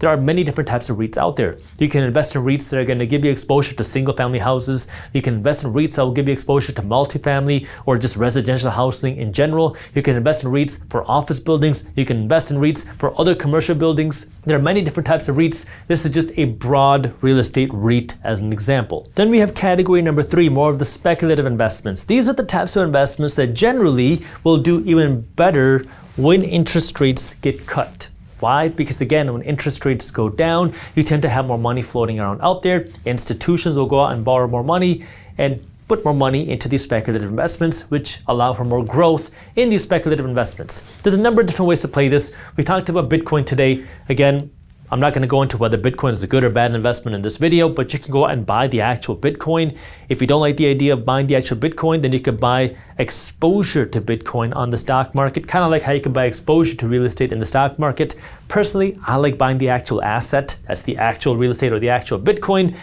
There are many different types of REITs out there. You can invest in REITs that are going to give you exposure to single-family houses. You can invest in REITs that will give you exposure to multifamily or just residential housing in general. You can invest in REITs for office buildings. You can invest in REITs for other commercial buildings. There are many different types of REITs. This is just a broad real estate REIT as an example. Then we have category number 3, more of the speculative investments. These are the types of investments that generally will do even better when interest rates get cut. Why? Because again, when interest rates go down, you tend to have more money floating around out there. Institutions will go out and borrow more money and put more money into these speculative investments, which allow for more growth in these speculative investments. There's a number of different ways to play this. We talked about Bitcoin today. Again, I'm not going to go into whether Bitcoin is a good or bad investment in this video, but you can go out and buy the actual Bitcoin. If you don't like the idea of buying the actual Bitcoin, then you could buy exposure to Bitcoin on the stock market, kind of like how you can buy exposure to real estate in the stock market. Personally, I like buying the actual asset, that's the actual real estate or the actual Bitcoin.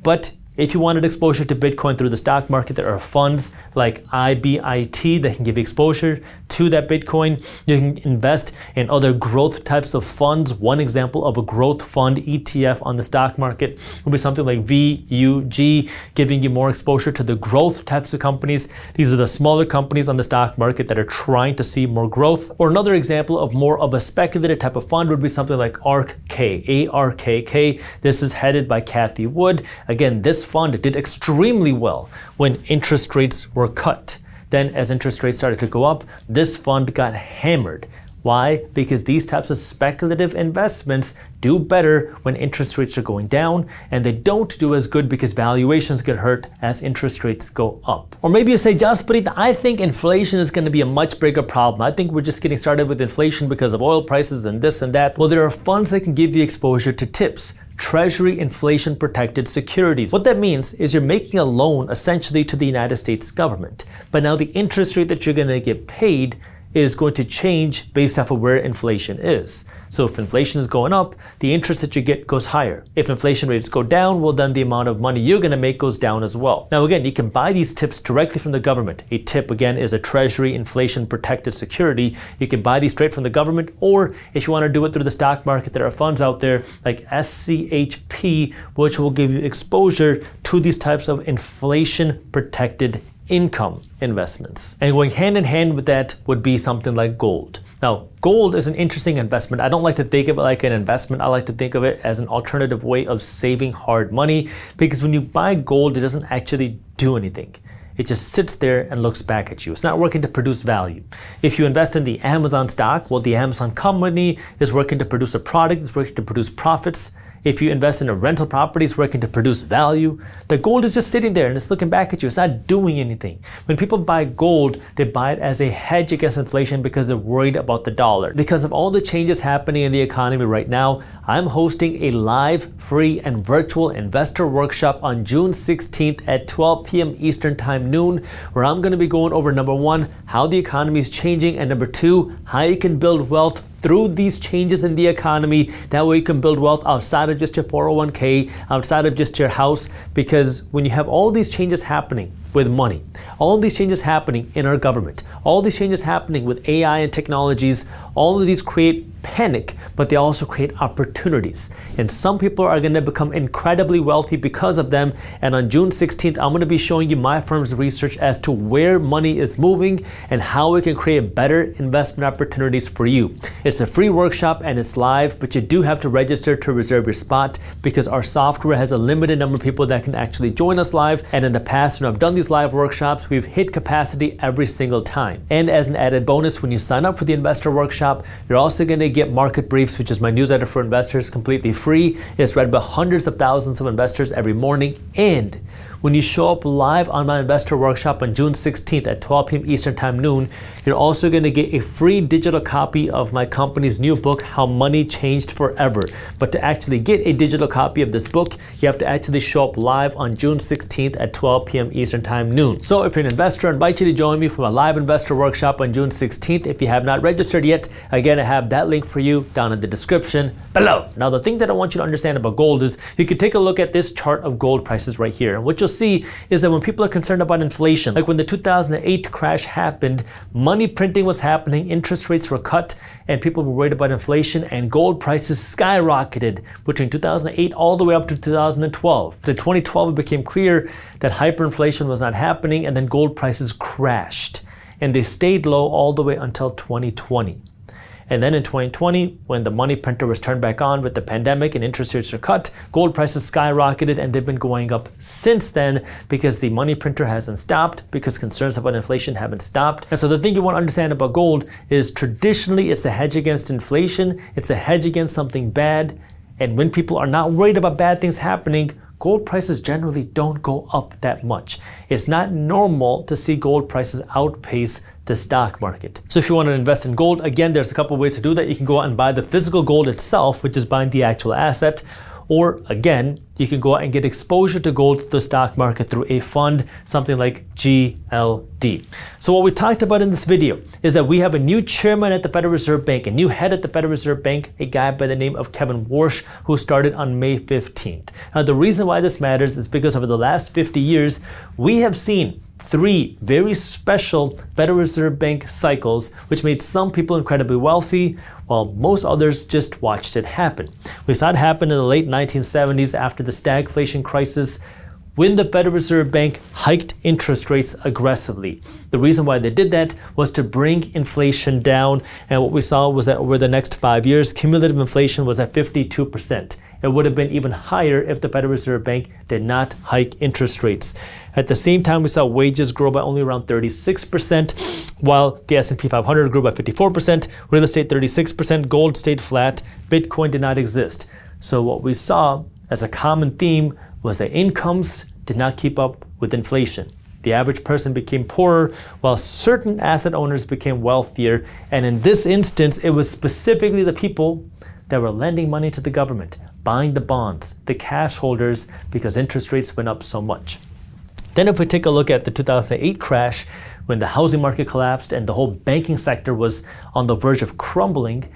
But if you wanted exposure to Bitcoin through the stock market, there are funds like IBIT that can give you exposure to that Bitcoin. You can invest in other growth types of funds. One example of a growth fund ETF on the stock market would be something like VUG, giving you more exposure to the growth types of companies. These are the smaller companies on the stock market that are trying to see more growth. Or another example of more of a speculative type of fund would be something like ARKK, ARKK. This is headed by Cathie Wood. Again, this fund did extremely well when interest rates were cut. Then as interest rates started to go up, this fund got hammered. Why? Because these types of speculative investments do better when interest rates are going down, and they don't do as good because valuations get hurt as interest rates go up. Or maybe you say, Jaspreet, I think inflation is going to be a much bigger problem. I think we're just getting started with inflation because of oil prices and this and that. Well, there are funds that can give you exposure to TIPS, Treasury Inflation Protected Securities. What that means is you're making a loan essentially to the United States government, but now the interest rate that you're going to get paid is going to change based off of where inflation is. So if inflation is going up, the interest that you get goes higher. If inflation rates go down, well then the amount of money you're going to make goes down as well. Now again, you can buy these TIPS directly from the government. A TIP again is a Treasury Inflation Protected Security. You can buy these straight from the government, or if you want to do it through the stock market, there are funds out there like SCHP, which will give you exposure to these types of inflation protected income investments. And going hand in hand with that would be something like gold. Now, gold is an interesting investment. I don't like to think of it like an investment. I like to think of it as an alternative way of saving hard money, because when you buy gold, it doesn't actually do anything. It just sits there and looks back at you. It's not working to produce value. If you invest in the Amazon stock, well, the Amazon company is working to produce a product, it's working to produce profits. If you invest in a rental property, it's working to produce value. The gold is just sitting there and it's looking back at you. It's not doing anything. When people buy gold, they buy it as a hedge against inflation because they're worried about the dollar. Because of all the changes happening in the economy right now, I'm hosting a live, free, and virtual investor workshop on June 16th at 12 p.m. Eastern Time, noon, where I'm going to be going over number 1, how the economy is changing, and number 2, how you can build wealth through these changes in the economy. That way you can build wealth outside of just your 401k, outside of just your house, because when you have all these changes happening with money, all these changes happening in our government, all these changes happening with AI and technologies, all of these create panic, but they also create opportunities. And some people are going to become incredibly wealthy because of them. And on June 16th, I'm going to be showing you my firm's research as to where money is moving and how we can create better investment opportunities for you. It's a free workshop and it's live, but you do have to register to reserve your spot because our software has a limited number of people that can actually join us live. And in the past, when I've done these live workshops, we've hit capacity every single time. And as an added bonus, when you sign up for the investor workshop, you're also going to get Market Briefs, which is my newsletter for investors, completely free. It's read by hundreds of thousands of investors every morning. And when you show up live on my investor workshop on June 16th at 12 p.m. Eastern Time, noon, you're also going to get a free digital copy of my company's new book, How Money Changed Forever. But to actually get a digital copy of this book, you have to actually show up live on June 16th at 12 p.m. Eastern Time. time noon. So if you're an investor, I invite you to join me for a live investor workshop on June 16th. If you have not registered yet, again, I have that link for you down in the description below. Now, the thing that I want you to understand about gold is you can take a look at this chart of gold prices right here. And what you'll see is that when people are concerned about inflation, like when the 2008 crash happened, money printing was happening, interest rates were cut, and people were worried about inflation, and gold prices skyrocketed between 2008 all the way up to 2012. In 2012, it became clear that hyperinflation was not happening, and then gold prices crashed, and they stayed low all the way until 2020. And then in 2020, when the money printer was turned back on with the pandemic and interest rates were cut, gold prices skyrocketed, and they've been going up since then because the money printer hasn't stopped, because concerns about inflation haven't stopped. And so the thing you want to understand about gold is traditionally it's a hedge against inflation, it's a hedge against something bad, and when people are not worried about bad things happening, gold prices generally don't go up that much. It's not normal to see gold prices outpace the stock market. So if you want to invest in gold, again, there's a couple ways to do that. You can go out and buy the physical gold itself, which is buying the actual asset. Or again, you can go out and get exposure to gold through the stock market through a fund, something like GLD. So what we talked about in this video is that we have a new chairman at the Federal Reserve Bank, a new head at the Federal Reserve Bank, a guy by the name of Kevin Warsh, who started on May 15th. Now, the reason why this matters is because over the last 50 years, we have seen 3 very special Federal Reserve Bank cycles, which made some people incredibly wealthy, while most others just watched it happen. We saw it happen in the late 1970s after the stagflation crisis, when the Federal Reserve Bank hiked interest rates aggressively. The reason why they did that was to bring inflation down, and what we saw was that over the next 5 years, cumulative inflation was at 52%. It would have been even higher if the Federal Reserve Bank did not hike interest rates. At the same time, we saw wages grow by only around 36%, while the S&P 500 grew by 54%, real estate 36%, gold stayed flat, Bitcoin did not exist. So what we saw as a common theme was that incomes did not keep up with inflation. The average person became poorer, while certain asset owners became wealthier. And in this instance, it was specifically the people that were lending money to the government, buying the bonds, the cash holders, because interest rates went up so much. Then if we take a look at the 2008 crash, when the housing market collapsed and the whole banking sector was on the verge of crumbling,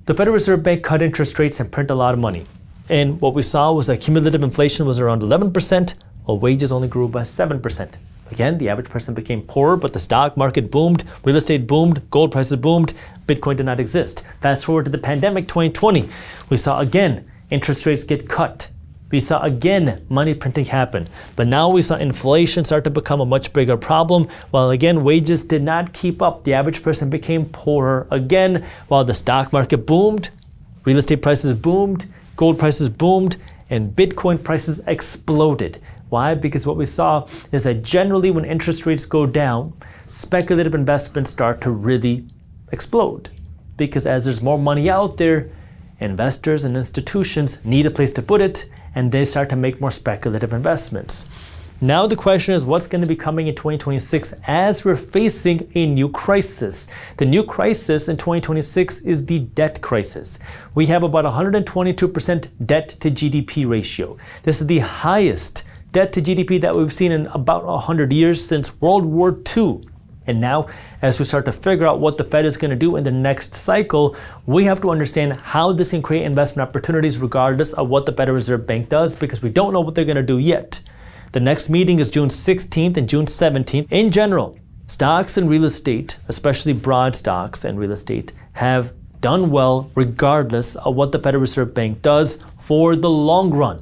the Federal Reserve Bank cut interest rates and printed a lot of money. And what we saw was that cumulative inflation was around 11%, while wages only grew by 7%. Again, the average person became poorer, but the stock market boomed, real estate boomed, gold prices boomed, Bitcoin did not exist. Fast forward to the pandemic 2020, we saw again interest rates get cut. We saw again money printing happen. But now we saw inflation start to become a much bigger problem, while again wages did not keep up. The average person became poorer again, while the stock market boomed, real estate prices boomed, gold prices boomed, and Bitcoin prices exploded. Why? Because what we saw is that generally when interest rates go down, speculative investments start to really explode. Because as there's more money out there, investors and institutions need a place to put it, and they start to make more speculative investments. Now the question is, what's going to be coming in 2026 as we're facing a new crisis? The new crisis in 2026 is the debt crisis. We have about 122% debt to GDP ratio. This is the highest debt to GDP that we've seen in about 100 years since World War II. And now, as we start to figure out what the Fed is going to do in the next cycle, we have to understand how this can create investment opportunities regardless of what the Federal Reserve Bank does, because we don't know what they're going to do yet. The next meeting is June 16th and June 17th. In general, stocks and real estate, especially broad stocks and real estate, have done well regardless of what the Federal Reserve Bank does for the long run.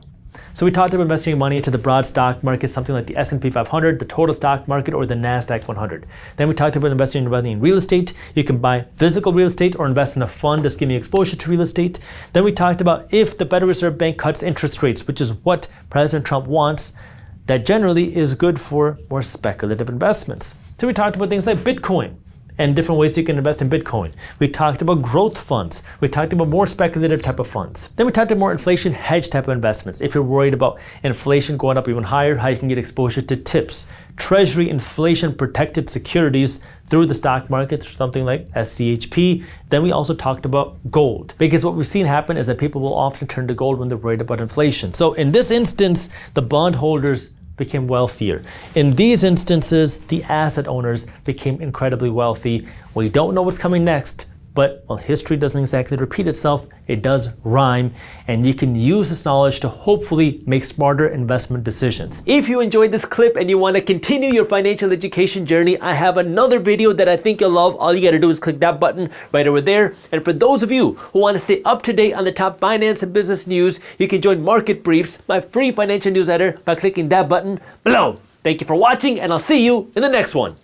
So we talked about investing money into the broad stock market, something like the S&P 500, the total stock market, or the NASDAQ 100. Then we talked about investing in real estate. You can buy physical real estate or invest in a fund that's giving you exposure to real estate. Then we talked about if the Federal Reserve Bank cuts interest rates, which is what President Trump wants, that generally is good for more speculative investments. So we talked about things like Bitcoin and different ways you can invest in Bitcoin. We talked about growth funds. We talked about more speculative type of funds. Then we talked about more inflation-hedged type of investments. If you're worried about inflation going up even higher, how you can get exposure to TIPS, Treasury inflation-protected securities through the stock market, something like SCHP. Then we also talked about gold, because what we've seen happen is that people will often turn to gold when they're worried about inflation. So in this instance, the bondholders became wealthier. In these instances, the asset owners became incredibly wealthy. We don't know what's coming next, but while history doesn't exactly repeat itself, it does rhyme, and you can use this knowledge to hopefully make smarter investment decisions. If you enjoyed this clip and you want to continue your financial education journey, I have another video that I think you'll love. All you got to do is click that button right over there. And for those of you who want to stay up to date on the top finance and business news, you can join Market Briefs, my free financial newsletter, by clicking that button below. Thank you for watching, and I'll see you in the next one.